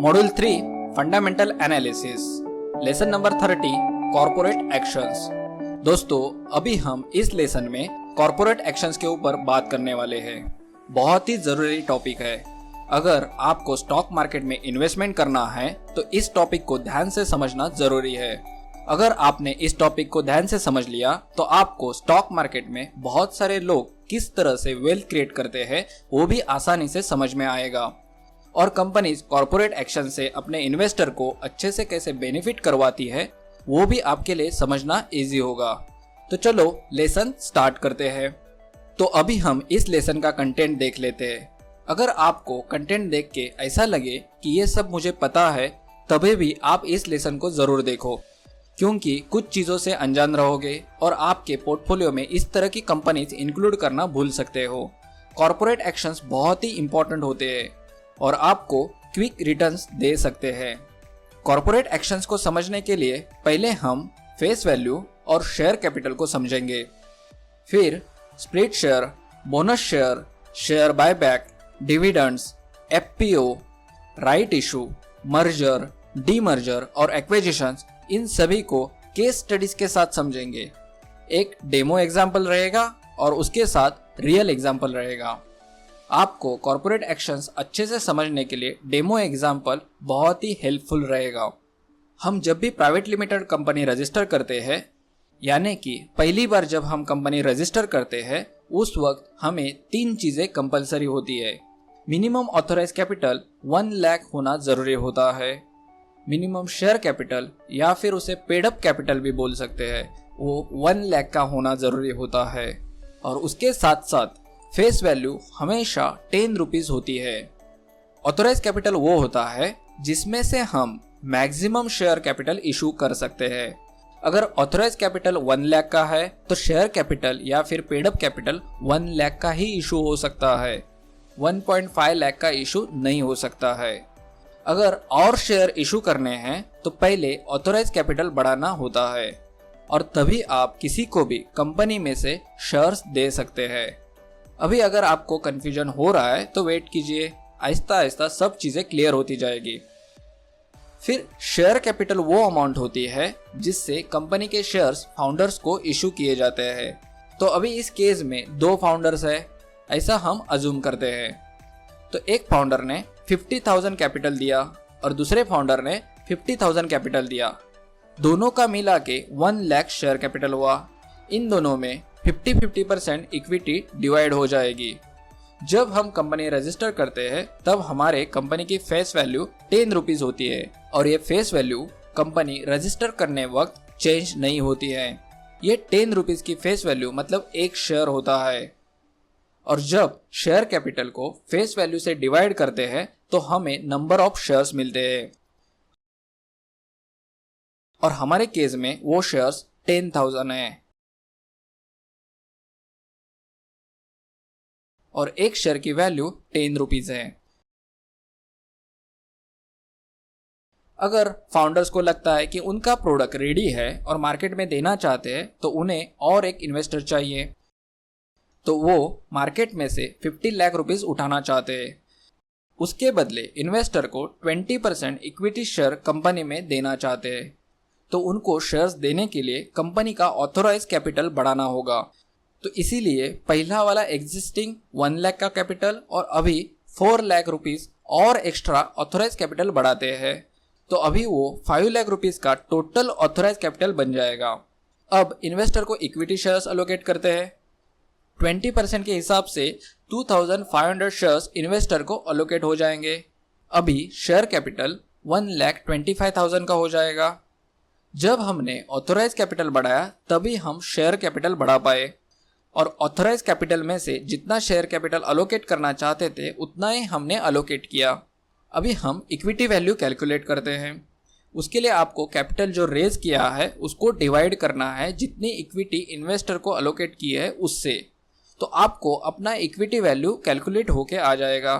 Module 3 fundamental analysis lesson number 30 corporate actions. दोस्तों अभी हम इस लेसन में कॉर्पोरेट एक्शंस के ऊपर बात करने वाले हैं। बहुत ही जरूरी टॉपिक है। अगर आपको स्टॉक मार्केट में इन्वेस्टमेंट करना है तो इस टॉपिक को ध्यान से समझना जरूरी है। अगर आपने इस टॉपिक को ध्यान से समझ लिया तो आपको स्टॉक मार्केट में बहुत सारे लोग किस तरह से वेल्थ क्रिएट करते हैं वो भी आसानी से समझ में आएगा, और कंपनीज कॉर्पोरेट एक्शन से अपने इन्वेस्टर को अच्छे से कैसे बेनिफिट करवाती है वो भी आपके लिए समझना इजी होगा। तो चलो लेसन स्टार्ट करते हैं। तो अभी हम इस लेसन का कंटेंट देख लेते हैं। अगर आपको कंटेंट देख के ऐसा लगे कि ये सब मुझे पता है तभी भी आप इस लेसन को जरूर देखो, क्योंकि कुछ चीजों से अनजान रहोगे और आपके पोर्टफोलियो में इस तरह की कंपनीज इंक्लूड करना भूल सकते हो। कॉर्पोरेट एक्शंस बहुत ही इंपॉर्टेंट होते हैं और आपको क्विक रिटर्न्स दे सकते हैं। कॉर्पोरेट एक्शंस को समझने के लिए पहले हम फेस वैल्यू और शेयर कैपिटल को समझेंगे, फिर split share, bonus share, share buyback, dividends, FPO, right issue, merger, demerger और एक्विजिशंस, इन सभी को केस स्टडीज के साथ समझेंगे। एक डेमो एग्जाम्पल रहेगा और उसके साथ रियल एग्जाम्पल रहेगा। आपको कॉर्पोरेट एक्शंस अच्छे से समझने के लिए डेमो एग्जाम्पल बहुत ही हेल्पफुल रहेगा। हम जब भी प्राइवेट लिमिटेड कंपनी रजिस्टर करते हैं, यानी कि पहली बार जब हम कंपनी रजिस्टर करते हैं, उस वक्त हमें 3 चीजें कंपलसरी होती है। मिनिमम ऑथराइज कैपिटल 1 लाख होना जरूरी होता है। मिनिमम शेयर कैपिटल या फिर उसे पेड अप कैपिटल भी बोल सकते हैं, वो 1 लाख का होना जरूरी होता है। और उसके साथ साथ फेस वैल्यू हमेशा 10 रुपीज होती है। ऑथराइज कैपिटल वो होता है जिसमें से हम मैक्सिमम शेयर कैपिटल इशू कर सकते हैं। अगर ऑथराइज कैपिटल 1 लाख का है तो शेयर कैपिटल या फिर पेड अप कैपिटल 1 लाख का ही इशू हो सकता है, 1.5 लाख का इशू नहीं हो सकता है। अगर और शेयर इशू करने हैं तो पहले ऑथराइज कैपिटल बढ़ाना होता है और तभी आप किसी को भी कंपनी में से शेयर्स दे सकते हैं। अभी अगर आपको कंफ्यूजन हो रहा है तो वेट कीजिए, आहिस्ता आहिस्ता सब चीजें क्लियर होती जाएगी। फिर शेयर कैपिटल वो अमाउंट होती है जिससे कंपनी के शेयर्स फाउंडर्स को इशू किए जाते हैं। तो अभी इस केस में 2 फाउंडर्स है, ऐसा हम अज्यूम करते हैं। तो एक फाउंडर ने 50,000 कैपिटल दिया और दूसरे फाउंडर ने 50,000 कैपिटल दिया। दोनों का मिला के 1 लाख शेयर कैपिटल हुआ। इन दोनों में 50-50% इक्विटी डिवाइड हो जाएगी। जब हम कंपनी रजिस्टर करते हैं तब हमारे कंपनी की फेस वैल्यू 10 रुपीज होती है और ये फेस वैल्यू कंपनी रजिस्टर करने वक्त चेंज नहीं होती है। ये 10 रुपीज की फेस वैल्यू मतलब 1 शेयर होता है। और जब शेयर कैपिटल को फेस वैल्यू से डिवाइड करते हैं तो हमें नंबर ऑफ शेयर्स मिलते हैं और हमारे केस में वो शेयर्स 10,000 है और 1 शेयर की वैल्यू 10 रुपीज है। अगर फाउंडर्स को लगता है कि उनका प्रोडक्ट रेडी है और मार्केट में देना चाहते हैं तो उन्हें और एक इन्वेस्टर चाहिए, तो वो मार्केट में से 50 लाख रुपीस उठाना चाहते हैं। उसके बदले इन्वेस्टर को 20% इक्विटी शेयर कंपनी में देना चाहते हैं, तो उनको शेयर्स देने के लिए कंपनी का ऑथराइज कैपिटल बढ़ाना होगा। तो इसीलिए पहला वाला एग्जिस्टिंग 1 लाख का कैपिटल और अभी 4 लाख रुपीस और एक्स्ट्रा ऑथराइज कैपिटल बढ़ाते हैं, तो अभी वो 5 लाख रुपीस का टोटल ऑथराइज कैपिटल बन जाएगा। अब इन्वेस्टर को इक्विटी शेयर्स अलोकेट करते हैं। 20% के हिसाब से 2500 शेयर्स इन्वेस्टर को अलोकेट हो जाएंगे। अभी शेयर कैपिटल 1,25,000 का हो जाएगा। जब हमने ऑथराइज कैपिटल बढ़ाया तभी हम शेयर कैपिटल बढ़ा पाए और ऑथराइज कैपिटल में से जितना शेयर कैपिटल अलोकेट करना चाहते थे उतना ही हमने अलोकेट किया। अभी हम इक्विटी वैल्यू कैलकुलेट करते हैं। उसके लिए आपको कैपिटल जो रेज किया है उसको डिवाइड करना है जितनी इक्विटी इन्वेस्टर को अलोकेट की है उससे, तो आपको अपना इक्विटी वैल्यू कैलकुलेट होके आ जाएगा।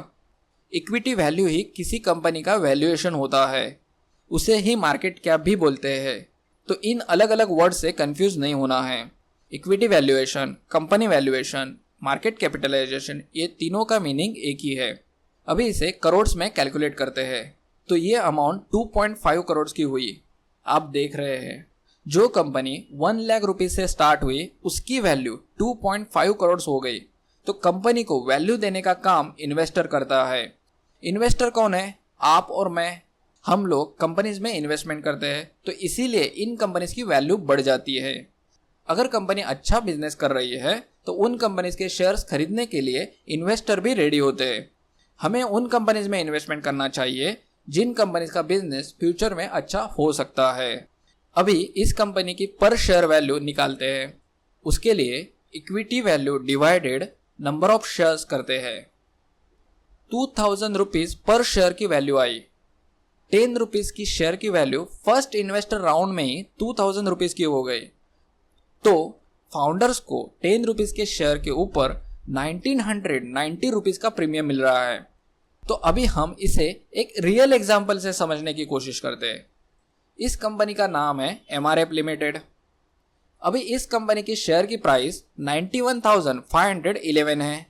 इक्विटी वैल्यू ही किसी कंपनी का वैल्यूएशन होता है, उसे ही मार्केट कैप भी बोलते हैं। तो इन अलग अलग वर्ड से कंफ्यूज नहीं होना है। Equity valuation, company valuation, market capitalisation, ये तीनों का मीनिंग एक ही है। अभी इसे करोड़ में कैलकुलेट करते हैं। तो ये अमाउंट 2.5 करोड़ की हुई। आप देख रहे हैं जो कंपनी 1 लाख रुपीज से स्टार्ट हुई उसकी वैल्यू 2.5 करोड़ हो गई। तो कंपनी को वैल्यू देने का काम इन्वेस्टर करता है। इन्वेस्टर कौन है? आप और मैं। हम लोग कंपनीज में इन्वेस्टमेंट करते हैं, तो इसीलिए इन कंपनीज की वैल्यू बढ़ जाती है। अगर कंपनी अच्छा बिजनेस कर रही है तो उन कंपनीज के शेयर्स खरीदने के लिए इन्वेस्टर भी रेडी होते हैं। हमें उन कंपनीज में इन्वेस्टमेंट करना चाहिए जिन कंपनीज का बिजनेस फ्यूचर में अच्छा हो सकता है। अभी इस कंपनी की पर शेयर वैल्यू निकालते हैं। उसके लिए equity value divided number of shares करते हैं। 2000 रुपीज पर शेयर की वैल्यू आई। 10 रुपीज की शेयर की वैल्यू फर्स्ट इन्वेस्टर राउंड में ही 2000 रुपीज की हो गई। तो फाउंडर्स को 10 रुपीज के शेयर के ऊपर 1990 रुपीज का प्रीमियम मिल रहा है। तो अभी हम इसे एक रियल एग्जाम्पल से समझने की कोशिश करते हैं। इस कंपनी का नाम है MRF लिमिटेड। अभी इस कंपनी की शेयर की प्राइस 91,511 है।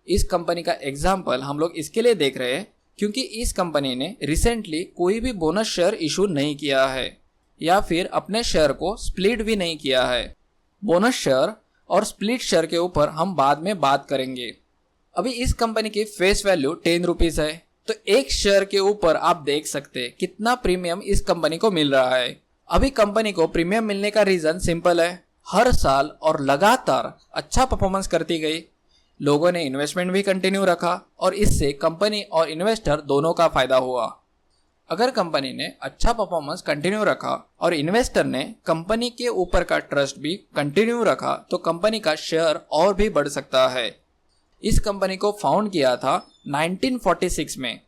इस कंपनी का एग्जाम्पल हम लोग इसके लिए देख रहे हैं क्योंकि इस कंपनी ने रिसेंटली कोई भी बोनस शेयर इशू नहीं किया है या फिर अपने शेयर को स्प्लिट भी नहीं किया है। बोनस शेयर और स्प्लिट शेयर के ऊपर हम बाद में बात करेंगे। अभी इस कंपनी की फेस वैल्यू 10 रुपीज है। तो एक शेयर के ऊपर आप देख सकते हैं कितना प्रीमियम इस कंपनी को मिल रहा है। अभी कंपनी को प्रीमियम मिलने का रीजन सिंपल है, हर साल और लगातार अच्छा परफॉर्मेंस करती गई, लोगों ने इन्वेस्टमेंट भी कंटिन्यू रखा और इससे कंपनी और इन्वेस्टर दोनों का फायदा हुआ। अगर कंपनी ने अच्छा परफॉर्मेंस कंटिन्यू रखा और इन्वेस्टर ने कंपनी के ऊपर का ट्रस्ट भी कंटिन्यू रखा तो कंपनी का शेयर और भी बढ़ सकता है। इस कंपनी को फाउंड किया था 1946 में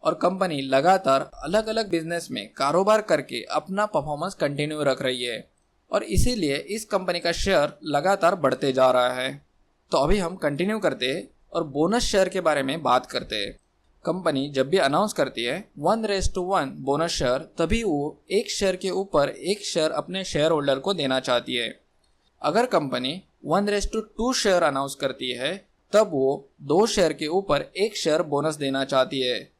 और कंपनी लगातार अलग अलग बिजनेस में कारोबार करके अपना परफॉर्मेंस कंटिन्यू रख रही है और इसीलिए इस कंपनी का शेयर लगातार बढ़ते जा रहा है। तो अभी हम कंटिन्यू करते हैं और बोनस शेयर के बारे में बात करते हैं। कंपनी जब भी अनाउंस करती है 1:1 बोनस शेयर, तभी वो एक शेयर के ऊपर एक शेयर अपने शेयर होल्डर को देना चाहती है। अगर कंपनी 1:2 शेयर अनाउंस करती है तब वो 2 शेयर के ऊपर एक शेयर बोनस देना चाहती है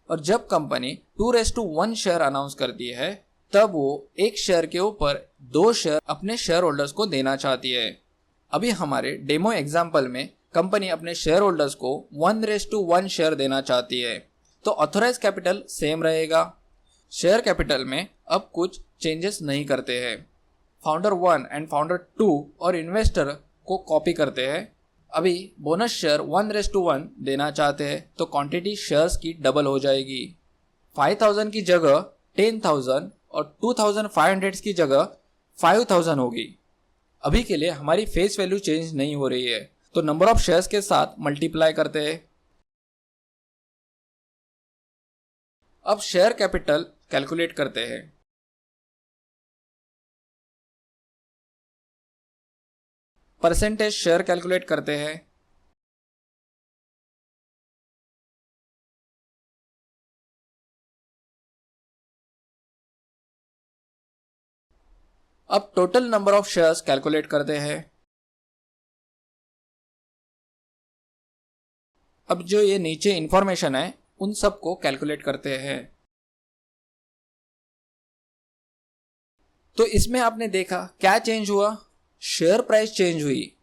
और जब कंपनी 2:1 शेयर अनाउंस करती है तब वो एक शेयर के ऊपर 2 शेयर अपने शेयर होल्डर्स को देना चाहती है। अभी हमारे डेमो एग्जाम्पल में कंपनी अपने शेयर होल्डर्स को 1:1 शेयर देना चाहती है। तो ऑथोराइज कैपिटल सेम रहेगा। शेयर कैपिटल में अब कुछ चेंजेस नहीं करते हैं। फाउंडर 1 एंड फाउंडर 2 और इन्वेस्टर को कॉपी करते हैं। अभी बोनस शेयर 1:1 देना चाहते हैं तो क्वांटिटी शेयर्स की डबल हो जाएगी। 5000 की जगह 10,000 और 2500 की जगह 5000 होगी। अभी के लिए हमारी फेस वैल्यू चेंज नहीं हो रही है तो नंबर ऑफ शेयर्स के साथ मल्टीप्लाई करते हैं। अब शेयर कैपिटल कैलकुलेट करते हैं। परसेंटेज शेयर कैलकुलेट करते हैं। अब total number of shares calculate करते हैं। अब जो ये नीचे इंफॉर्मेशन है उन सब को कैलकुलेट करते हैं। तो इसमें आपने देखा क्या चेंज हुआ? शेयर प्राइस चेंज हुई।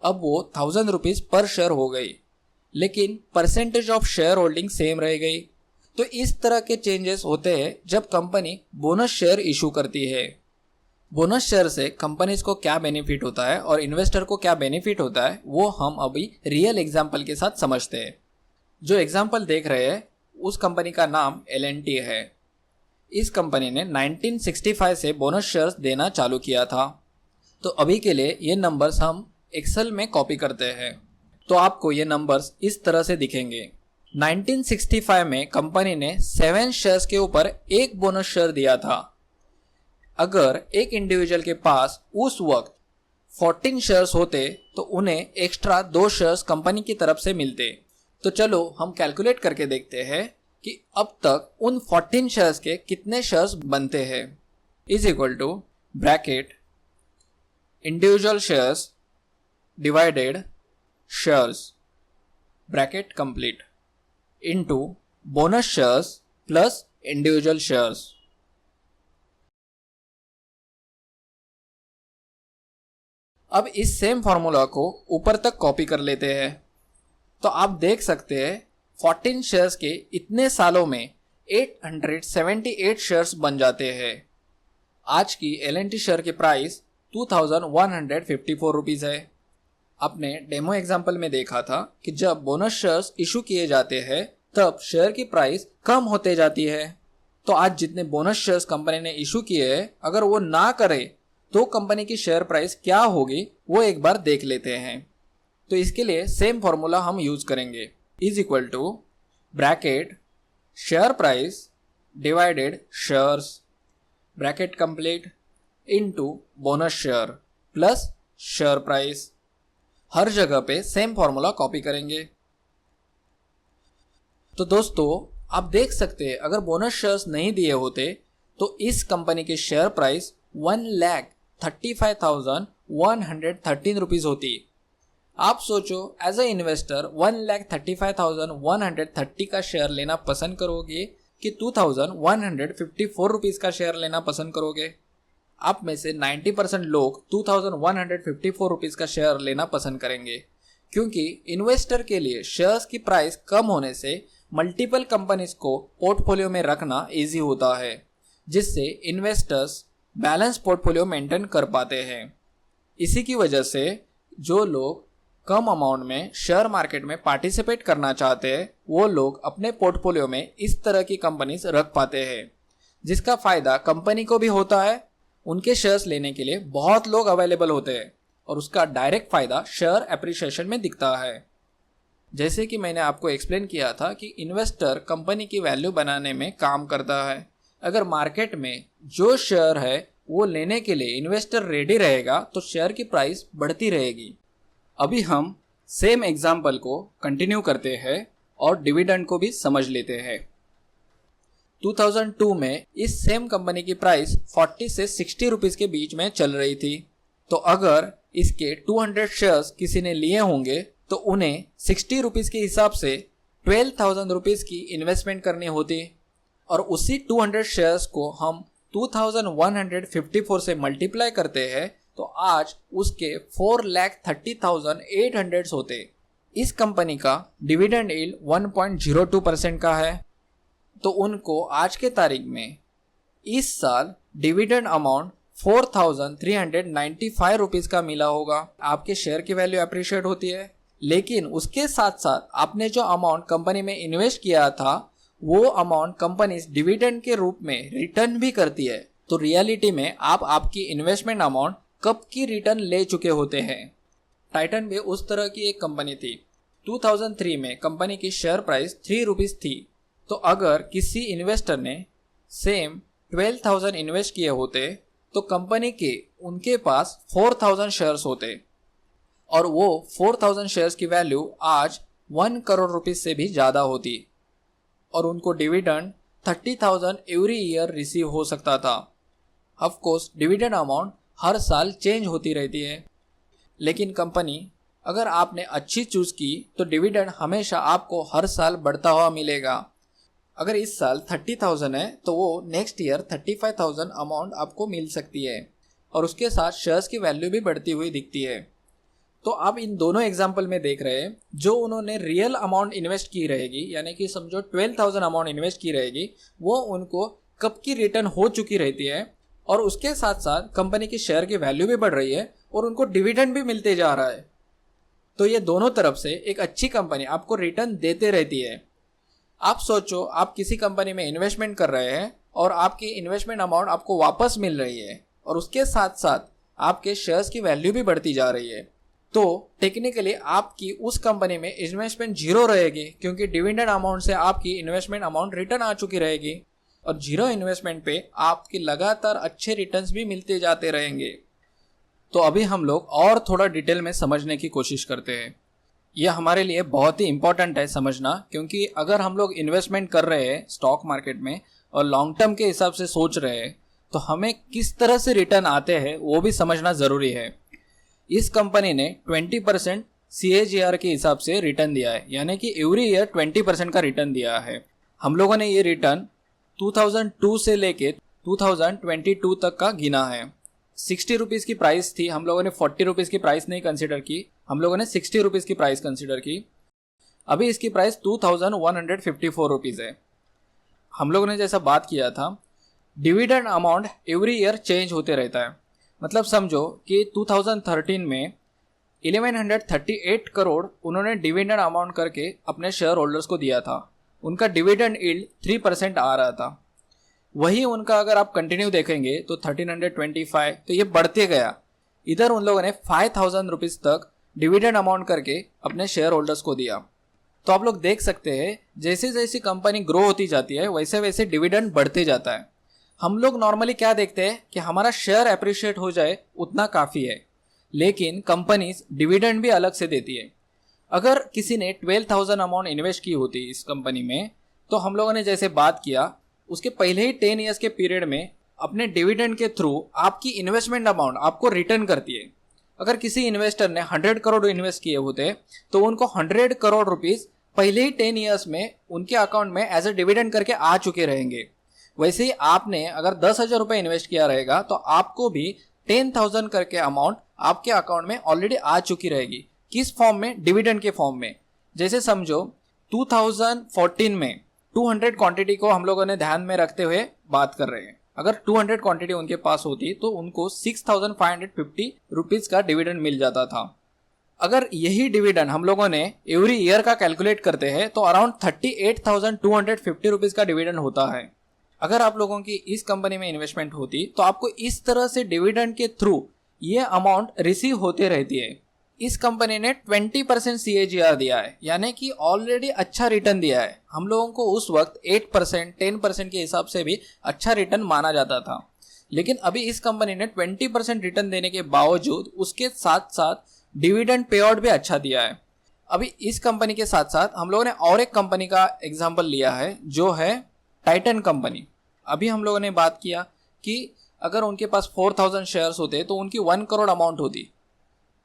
अब वो 1000 रुपीज पर शेयर हो गई, लेकिन percentage of share holding same रह गई। तो इस तरह के चेंजेस होते हैं जब कंपनी बोनस शेयर इशू करती है। बोनस शेयर से कंपनीज को क्या बेनिफिट होता है और इन्वेस्टर को क्या बेनिफिट होता है वो हम अभी रियल एग्जाम्पल के साथ समझते हैं। जो एग्जाम्पल देख रहे हैं उस कंपनी का नाम L&T है। इस कंपनी ने 1965 से बोनस शेयर्स देना चालू किया था। तो अभी के लिए ये नंबर्स हम एक्सेल में कॉपी करते हैं। तो आपको ये नंबर्स इस तरह से दिखेंगे। 1965 में कंपनी ने 7 शेयर्स के ऊपर एक बोनस शेयर दिया था। अगर एक इंडिविजुअल के पास उस वक्त 14 शेयर्स होते तो उन्हें एक्स्ट्रा 2 शेयर्स कंपनी की तरफ से मिलते। तो चलो हम कैलकुलेट करके देखते हैं कि अब तक उन 14 शेयर्स के कितने शेयर्स बनते हैं। Is equal to bracket individual shares divided shares bracket complete into bonus shares plus individual shares. अब इस सेम फॉर्मूला को ऊपर तक कॉपी कर लेते हैं। तो आप देख सकते हैं 14 शेयर्स के इतने सालों में 878 शेयर्स बन जाते हैं। आज की L&T शेयर की प्राइस 2154 रुपीज़ है। आपने डेमो एग्जाम्पल में देखा था कि जब बोनस शेयर्स इशू किए जाते हैं तब शेयर की प्राइस कम होते जाती है। तो आज जितने बोनस शेयर्स कंपनी ने इशू किए हैं, अगर वो ना करे तो कंपनी की शेयर प्राइस क्या होगी वो एक बार देख लेते हैं। तो इसके लिए सेम फॉर्मूला हम यूज करेंगे, is equal to bracket share price divided shares bracket complete into bonus share plus share price. हर जगह पे सेम फॉर्मूला कॉपी करेंगे। तो दोस्तों आप देख सकते हैं अगर बोनस शेयर्स नहीं दिए होते तो इस कंपनी की शेयर प्राइस 1,35,113 रुपीज होती। आप सोचो एज अ इन्वेस्टर 1,35,130 का शेयर लेना पसंद करोगे कि 2,154 रुपीज का शेयर लेना पसंद करोगे? आप में से 90% लोग 2,154 रुपीज का शेयर लेना पसंद करेंगे, क्योंकि इन्वेस्टर के लिए शेयर्स की प्राइस कम होने से मल्टीपल कंपनीज को पोर्टफोलियो में रखना इजी होता है, जिससे इन्वेस्टर्स बैलेंस पोर्टफोलियो मेंटेन कर पाते हैं। इसी की वजह से जो लोग कम अमाउंट में शेयर मार्केट में पार्टिसिपेट करना चाहते हैं वो लोग अपने पोर्टफोलियो में इस तरह की कंपनीज रख पाते हैं, जिसका फायदा कंपनी को भी होता है। उनके शेयर्स लेने के लिए बहुत लोग अवेलेबल होते हैं और उसका डायरेक्ट फायदा शेयर एप्रिसिएशन में दिखता है। जैसे कि मैंने आपको एक्सप्लेन किया था कि इन्वेस्टर कंपनी की वैल्यू बनाने में काम करता है। अगर मार्केट में जो शेयर है वो लेने के लिए इन्वेस्टर रेडी रहेगा तो शेयर की प्राइस बढ़ती रहेगी। अभी हम सेम एग्जाम्पल को कंटिन्यू करते हैं और डिविडेंड को भी समझ लेते हैं। 2002 में इस सेम कंपनी की प्राइस 40 से 60 रुपीस के बीच में चल रही थी। तो अगर इसके 200 शेयर्स किसी ने लिए होंगे तो उन्हें 60 रुपीस के हिसाब से 12,000 रुपीस की इन्वेस्टमेंट करनी होती और उसी 200 शेयर्स को हम 2,154 से मल्टीप्लाई करते हैं तो आज उसके 4,30,800 होते। इस कंपनी का डिविडेंड यील्ड 1.02% का है। तो उनको आज के तारीख में इस साल डिविडेंड अमाउंट 4,395 रुपीज़ का मिला होगा। आपके शेयर की वैल्यू अप्रिशिएट होती है, लेकिन उसके साथ साथ आपने जो अमाउंट कंपनी में इन्वेस्ट किया था वो अमाउंट कंपनी डिविडेंड के रूप में रिटर्न भी करती है। तो रियलिटी में आप आपकी इन्वेस्टमेंट अमाउंट कब की रिटर्न ले चुके होते हैं। टाइटन भी उस तरह की एक कंपनी थी। 2003 में कंपनी की शेयर प्राइस 3 रुपीज़ थी। तो अगर किसी इन्वेस्टर ने सेम 12,000 इन्वेस्ट किए होते तो कंपनी के उनके पास 4,000 शेयर्स होते और वो 4,000 शेयर्स की वैल्यू आज 1 करोड़ रुपीस से भी ज़्यादा होती और उनको डिविडेंड 30,000 एवरी ईयर रिसीव हो सकता था। ऑफ कोर्स डिविडेंड अमाउंट हर साल चेंज होती रहती है, लेकिन कंपनी अगर आपने अच्छी चूज़ की तो डिविडेंड हमेशा आपको हर साल बढ़ता हुआ मिलेगा। अगर इस साल 30,000 है तो वो नेक्स्ट ईयर 35,000 अमाउंट आपको मिल सकती है और उसके साथ शेयर्स की वैल्यू भी बढ़ती हुई दिखती है। तो आप इन दोनों एग्जाम्पल में देख रहे हैं जो उन्होंने रियल अमाउंट इन्वेस्ट की रहेगी, यानी कि समझो 12,000 अमाउंट इन्वेस्ट की रहेगी, वो उनको कब की रिटर्न हो चुकी रहती है और उसके साथ साथ कंपनी की शेयर की वैल्यू भी बढ़ रही है और उनको डिविडेंड भी मिलते जा रहा है। तो ये दोनों तरफ से एक अच्छी कंपनी आपको रिटर्न देते रहती है। आप सोचो आप किसी कंपनी में इन्वेस्टमेंट कर रहे हैं और आपकी इन्वेस्टमेंट अमाउंट आपको वापस मिल रही है और उसके साथ साथ आपके शेयर्स की वैल्यू भी बढ़ती जा रही है, तो टेक्निकली आपकी उस कंपनी में इन्वेस्टमेंट जीरो रहेगी, क्योंकि डिविडेंड अमाउंट से आपकी इन्वेस्टमेंट अमाउंट रिटर्न आ चुकी रहेगी और जीरो इन्वेस्टमेंट पे आपकी लगातार अच्छे रिटर्न्स भी मिलते जाते रहेंगे। तो अभी हम लोग और थोड़ा डिटेल में समझने की कोशिश करते हैं। यह हमारे लिए बहुत ही इंपॉर्टेंट है समझना, क्योंकि अगर हम लोग इन्वेस्टमेंट कर रहे हैं स्टॉक मार्केट में और लॉन्ग टर्म के हिसाब से सोच रहे हैं तो हमें किस तरह से रिटर्न आते हैं वो भी समझना ज़रूरी है। इस कंपनी ने 20% CAGR के हिसाब से रिटर्न दिया है, यानी कि एवरी ईयर 20% का रिटर्न दिया है। हम लोगों ने ये रिटर्न 2002 से लेके 2022 तक का गिना है। 60 रुपीज़ की प्राइस थी, हम लोगों ने 40 रुपीज़ की प्राइस नहीं कंसिडर की, हम लोगों ने 60 रुपीज़ की प्राइस कंसिडर की। अभी इसकी प्राइस 2154 रुपीज़ है। हम लोगों ने जैसा बात किया था, dividend amount every year change होते रहता है। मतलब समझो कि 2013 में 1138 करोड़ उन्होंने डिविडेंड अमाउंट करके अपने शेयर होल्डर्स को दिया था। उनका डिविडेंड यील्ड 3% आ रहा था। वही उनका अगर आप कंटिन्यू देखेंगे तो 1325, तो ये बढ़ते गया। इधर उन लोगों ने 5000 रुपीज़ तक डिविडेंड अमाउंट करके अपने शेयर होल्डर्स को दिया। तो आप लोग देख सकते हैं जैसे जैसी कंपनी ग्रो होती जाती है वैसे वैसे डिविडेंड बढ़ते जाता है। हम लोग नॉर्मली क्या देखते हैं कि हमारा शेयर अप्रिशिएट हो जाए उतना काफ़ी है, लेकिन कंपनीज डिविडेंड भी अलग से देती है। अगर किसी ने 12,000 अमाउंट इन्वेस्ट की होती इस कंपनी में, तो हम लोगों ने जैसे बात किया उसके पहले ही 10 ईयर्स के पीरियड में अपने डिविडेंड के थ्रू आपकी इन्वेस्टमेंट अमाउंट आपको रिटर्न करती है। अगर किसी इन्वेस्टर ने 100 करोड़ इन्वेस्ट किए होते तो उनको 100 करोड़ रुपीस पहले ही 10 ईयर्स में उनके अकाउंट में एज ए डिविडेंड करके आ चुके रहेंगे। वैसे ही आपने अगर 10,000 रुपये इन्वेस्ट किया रहेगा तो आपको भी 10,000 करके अमाउंट आपके अकाउंट में ऑलरेडी आ चुकी रहेगी। किस फॉर्म में? डिविडेंड के फॉर्म में। जैसे समझो 2014 में 200 क्वांटिटी को हम लोगों ने ध्यान में रखते हुए बात कर रहे हैं। अगर 200 क्वांटिटी उनके पास होती तो उनको 6,550 रुपीज़ का डिविडेंड मिल जाता था। अगर यही डिविडेंड हम लोगों ने एवरी ईयर का कैलकुलेट करते हैं तो अराउंड 38,250 रुपीज़ का डिविडेंड होता है। अगर आप लोगों की इस कंपनी में इन्वेस्टमेंट होती तो आपको इस तरह से डिविडेंड के थ्रू ये अमाउंट रिसीव होते रहती है। इस कंपनी ने 20% CAGR दिया है, यानी कि ऑलरेडी अच्छा रिटर्न दिया है। हम लोगों को उस वक्त 8%, 10% के हिसाब से भी अच्छा रिटर्न माना जाता था, लेकिन अभी इस कंपनी ने 20% रिटर्न देने के बावजूद उसके साथ साथ डिविडेंड पे आउट भी अच्छा दिया है। अभी इस कंपनी के साथ साथ हम लोगों ने और एक कंपनी का एग्जाम्पल लिया है जो है टाइटन कंपनी। अभी हम लोगों ने बात किया कि अगर उनके पास 4,000 शेयर्स होते तो उनकी 1 करोड़ अमाउंट होती।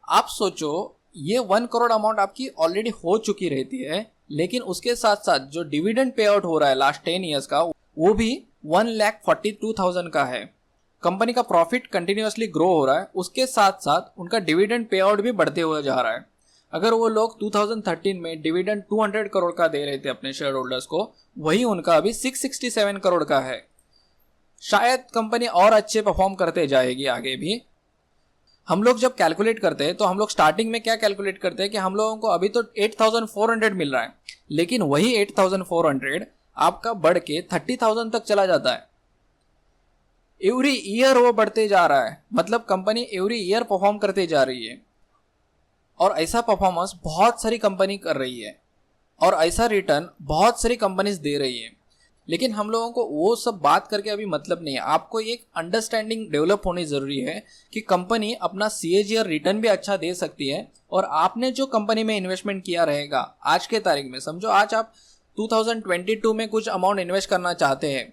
आप सोचो ये 1 करोड़ अमाउंट आपकी ऑलरेडी हो चुकी रहती है, लेकिन उसके साथ साथ जो डिविडेंड पे आउट हो रहा है लास्ट 10 ईयर्स का वो भी 1,42,000 का है। कंपनी का प्रॉफिट कंटिन्यूअसली ग्रो हो रहा है, उसके साथ साथ उनका डिविडेंड पे आउट भी बढ़ते हुए जा रहा है। अगर वो लोग 2013 में डिविडेंड 200 करोड़ का दे रहे थे अपने शेयर होल्डर्स को, वही उनका अभी 667 करोड़ का है। शायद कंपनी और अच्छे परफॉर्म करते जाएगी आगे भी। हम लोग जब कैलकुलेट करते हैं तो हम लोग स्टार्टिंग में क्या कैलकुलेट करते हैं कि हम लोगों को अभी तो 8,400 मिल रहा है, लेकिन वही 8,400 आपका बढ़ के 30,000 तक चला जाता है। एवरी ईयर वो बढ़ते जा रहा है, मतलब कंपनी एवरी ईयर परफॉर्म करते जा रही है। और ऐसा परफॉर्मेंस बहुत सारी कंपनी कर रही है और ऐसा रिटर्न बहुत सारी कंपनीज दे रही है। लेकिन हम लोगों को वो सब बात करके अभी मतलब नहीं है। आपको एक अंडरस्टैंडिंग डेवलप होनी ज़रूरी है कि कंपनी अपना CAGR रिटर्न भी अच्छा दे सकती है, और आपने जो कंपनी में इन्वेस्टमेंट किया रहेगा आज के तारीख में, समझो आज आप 2022 में कुछ अमाउंट इन्वेस्ट करना चाहते हैं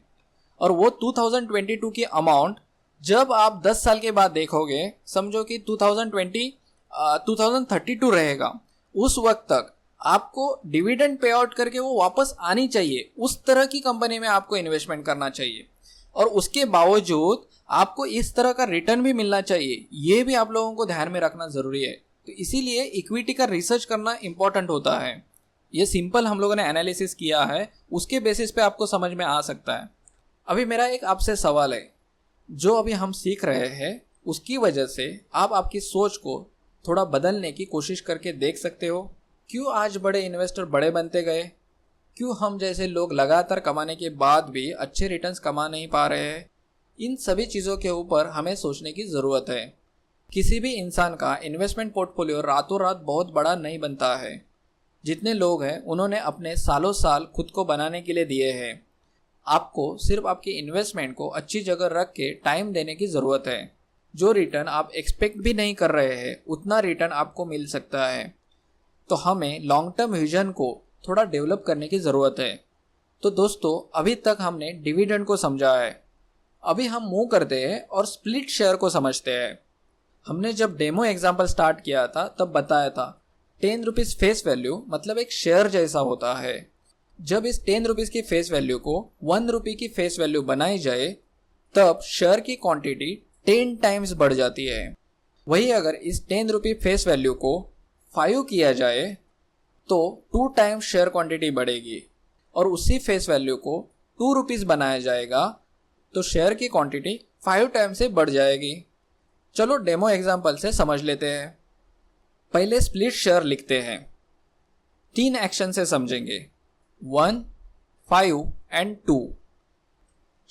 और वो 2022 की अमाउंट जब आप 10 साल के बाद देखोगे, समझो कि 2032 रहेगा, उस वक्त तक आपको डिविडेंड पे आउट करके वो वापस आनी चाहिए। उस तरह की कंपनी में आपको इन्वेस्टमेंट करना चाहिए और उसके बावजूद आपको इस तरह का रिटर्न भी मिलना चाहिए। ये भी आप लोगों को ध्यान में रखना ज़रूरी है। तो इसीलिए इक्विटी का रिसर्च करना इंपॉर्टेंट होता है। ये सिंपल हम लोगों ने एनालिसिस किया है, उसके बेसिस पे आपको समझ में आ सकता है। अभी मेरा एक आपसे सवाल है, जो अभी हम सीख रहे हैं उसकी वजह से आप आपकी सोच को थोड़ा बदलने की कोशिश करके देख सकते हो। क्यों आज बड़े इन्वेस्टर बड़े बनते गए? क्यों हम जैसे लोग लगातार कमाने के बाद भी अच्छे रिटर्न्स कमा नहीं पा रहे हैं? इन सभी चीज़ों के ऊपर हमें सोचने की ज़रूरत है। किसी भी इंसान का इन्वेस्टमेंट पोर्टफोलियो रातों रात बहुत बड़ा नहीं बनता है। जितने लोग हैं उन्होंने अपने सालों साल खुद को बनाने के लिए दिए हैं। आपको सिर्फ आपकी इन्वेस्टमेंट को अच्छी जगह रख के टाइम देने की ज़रूरत है। जो रिटर्न आप एक्सपेक्ट भी नहीं कर रहे हैं उतना रिटर्न आपको मिल सकता है। तो हमें लॉन्ग टर्म विजन को थोड़ा डेवलप करने की ज़रूरत है। तो दोस्तों, अभी तक हमने डिविडेंड को समझा है। अभी हम मूव करते हैं और स्प्लिट शेयर को समझते हैं। हमने जब डेमो एग्जाम्पल स्टार्ट किया था तब बताया था 10 रुपीज़ फेस वैल्यू मतलब एक शेयर जैसा होता है। जब इस 10 रुपीज़ की फेस वैल्यू को 1 रुपये की फेस वैल्यू बनाई जाए तब शेयर की क्वांटिटी 10 टाइम्स बढ़ जाती है। वही अगर इस 10 रुपये फेस वैल्यू को 5 किया जाए तो 2 टाइम्स शेयर क्वांटिटी बढ़ेगी और उसी फेस वैल्यू को 2 रुपीज़ बनाया जाएगा तो शेयर की क्वांटिटी 5 टाइम्स से बढ़ जाएगी। चलो डेमो एग्जांपल से समझ लेते हैं। पहले स्प्लिट शेयर लिखते हैं। 3 एक्शन से समझेंगे, 1, 5 and 2।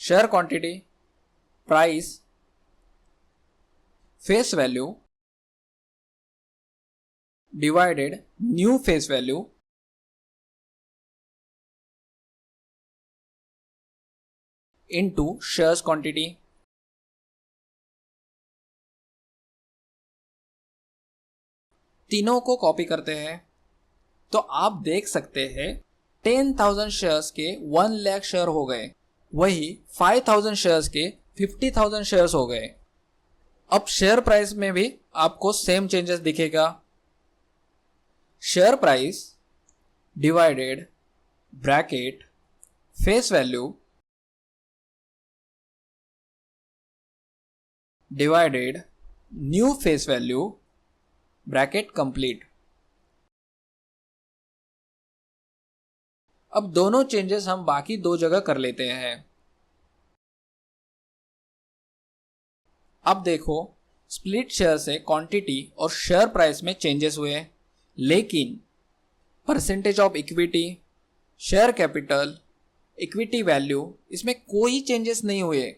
Share quantity, price, face value divided new face value into shares quantity. तीनों को कॉपी करते हैं तो आप देख सकते हैं 10,000 शेयर्स के 1 लाख शेयर हो गए, वही 5,000 शेयर्स के 50,000 शेयर्स हो गए। अब शेयर प्राइस में भी आपको सेम चेंजेस दिखेगा। Share price divided bracket face value divided new face value bracket complete. अब दोनों चेंजेस हम बाकी 2 जगह कर लेते हैं। अब देखो, स्प्लिट शेयर से क्वांटिटी और शेयर प्राइस में चेंजेस हुए, लेकिन percentage of equity, share capital, equity value इसमें कोई चेंजेस नहीं हुए।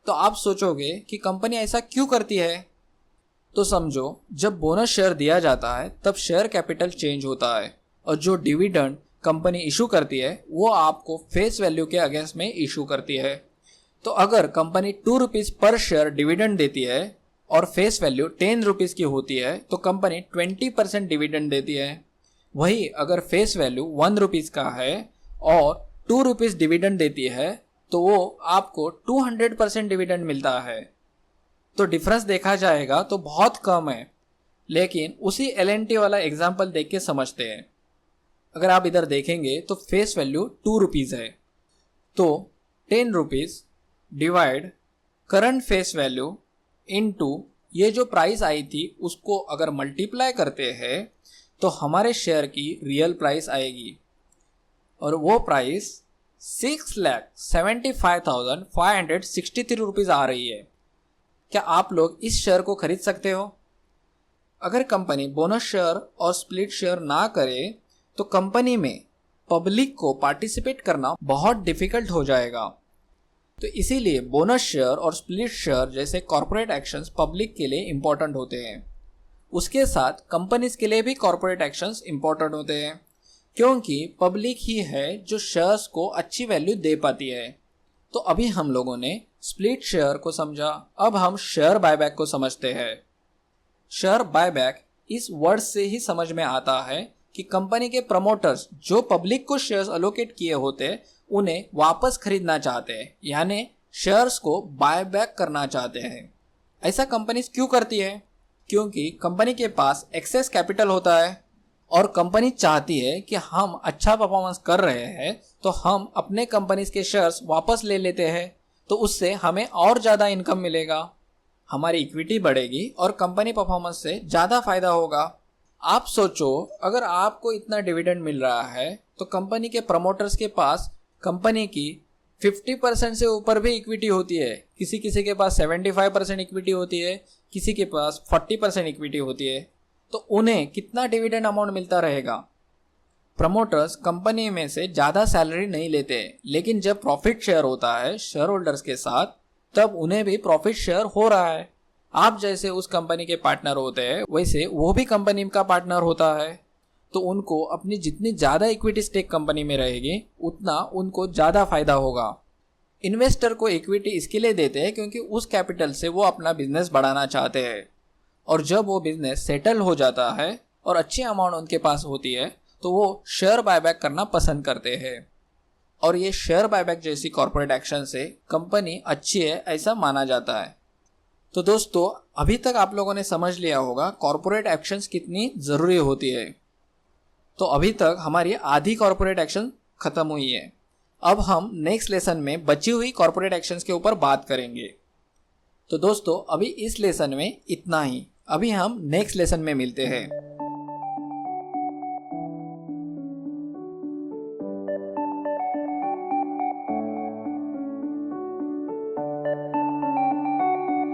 तो आप सोचोगे कि कंपनी ऐसा क्यों करती है? तो समझो, जब बोनस शेयर दिया जाता है तब शेयर कैपिटल चेंज होता है और जो डिविडेंड कंपनी इशू करती है वो आपको फेस वैल्यू के अगेंस्ट में इशू करती है। तो अगर कंपनी 2 रुपीज़ पर शेयर डिविडेंड देती है और फेस वैल्यू 10 रुपीज़ की होती है तो कंपनी 20% डिविडेंड देती है। वही अगर फेस वैल्यू 1 रुपीज़ का है और 2 रुपीज़ डिविडेंड देती है तो वो आपको 200% डिविडेंड मिलता है। तो डिफरेंस देखा जाएगा तो बहुत कम है, लेकिन उसी LNT वाला एग्जाम्पल देख के समझते हैं। अगर आप इधर देखेंगे तो फेस वैल्यू 2 रुपीज़ है, तो 10 rupees divide current face value into ये जो प्राइस आई थी उसको अगर मल्टीप्लाई करते हैं तो हमारे शेयर की रियल प्राइस आएगी और वो प्राइस 6,75,563 रुपीज़ आ रही है। क्या आप लोग इस शेयर को खरीद सकते हो? अगर कंपनी बोनस शेयर और स्प्लिट शेयर ना करे तो कंपनी में पब्लिक को पार्टिसिपेट करना बहुत डिफिकल्ट हो जाएगा। तो इसीलिए बोनस शेयर और स्प्लिट शेयर जैसे कॉर्पोरेट एक्शंस पब्लिक के लिए इम्पोर्टेंट होते हैं। उसके साथ कंपनीज के लिए भी कॉर्पोरेट एक्शंस इम्पोर्टेंट होते हैं, क्योंकि पब्लिक ही है जो शेयर्स को अच्छी वैल्यू दे पाती है। तो अभी हम लोगों ने स्प्लिट शेयर को समझा, अब हम शेयर बायबैक को समझते हैं। शेयर बायबैक इस वर्ड से ही समझ में आता है कि कंपनी के प्रमोटर्स जो पब्लिक को शेयर्स अलोकेट किए होते उन्हें वापस खरीदना चाहते हैं, यानी शेयर्स को बायबैक करना चाहते हैं। ऐसा कंपनीज क्यों करती है? क्योंकि कंपनी के पास एक्सेस कैपिटल होता है और कंपनी चाहती है कि हम अच्छा परफॉर्मेंस कर रहे हैं तो हम अपने कंपनीज के शेयर्स वापस ले लेते हैं, तो उससे हमें और ज़्यादा इनकम मिलेगा, हमारी इक्विटी बढ़ेगी और कंपनी परफॉर्मेंस से ज़्यादा फायदा होगा। आप सोचो, अगर आपको इतना डिविडेंड मिल रहा है तो कंपनी के प्रमोटर्स के पास कंपनी की 50% से ऊपर भी इक्विटी होती है, किसी किसी के पास 75% इक्विटी होती है, किसी के पास 40% इक्विटी होती है। तो उन्हें कितना डिविडेंड अमाउंट मिलता रहेगा? प्रमोटर्स कंपनी में से ज़्यादा सैलरी नहीं लेते, लेकिन जब प्रॉफिट शेयर होता है शेयर होल्डर्स के साथ तब उन्हें भी प्रॉफिट शेयर हो रहा है। आप जैसे उस कंपनी के पार्टनर होते हैं वैसे वो भी कंपनी का पार्टनर होता है, तो उनको अपनी जितनी ज़्यादा इक्विटी स्टेक कंपनी में रहेगी उतना उनको ज़्यादा फायदा होगा। इन्वेस्टर को इक्विटी इसके लिए देते हैं क्योंकि उस कैपिटल से वो अपना बिजनेस बढ़ाना चाहते हैं, और जब वो बिजनेस सेटल हो जाता है और अच्छी अमाउंट उनके पास होती है तो वो शेयर बायबैक करना पसंद करते हैं। और ये शेयर बायबैक जैसी कॉर्पोरेट एक्शन से कंपनी अच्छी है ऐसा माना जाता है। तो दोस्तों, अभी तक आप लोगों ने समझ लिया होगा कॉर्पोरेट एक्शंस कितनी ज़रूरी होती है। तो अभी तक हमारी आधी कॉर्पोरेट एक्शन खत्म हुई है। अब हम नेक्स्ट लेसन में बची हुई कॉर्पोरेट एक्शंस के ऊपर बात करेंगे। तो दोस्तों अभी इस लेसन में इतना ही, अभी हम नेक्स्ट लेसन में मिलते हैं।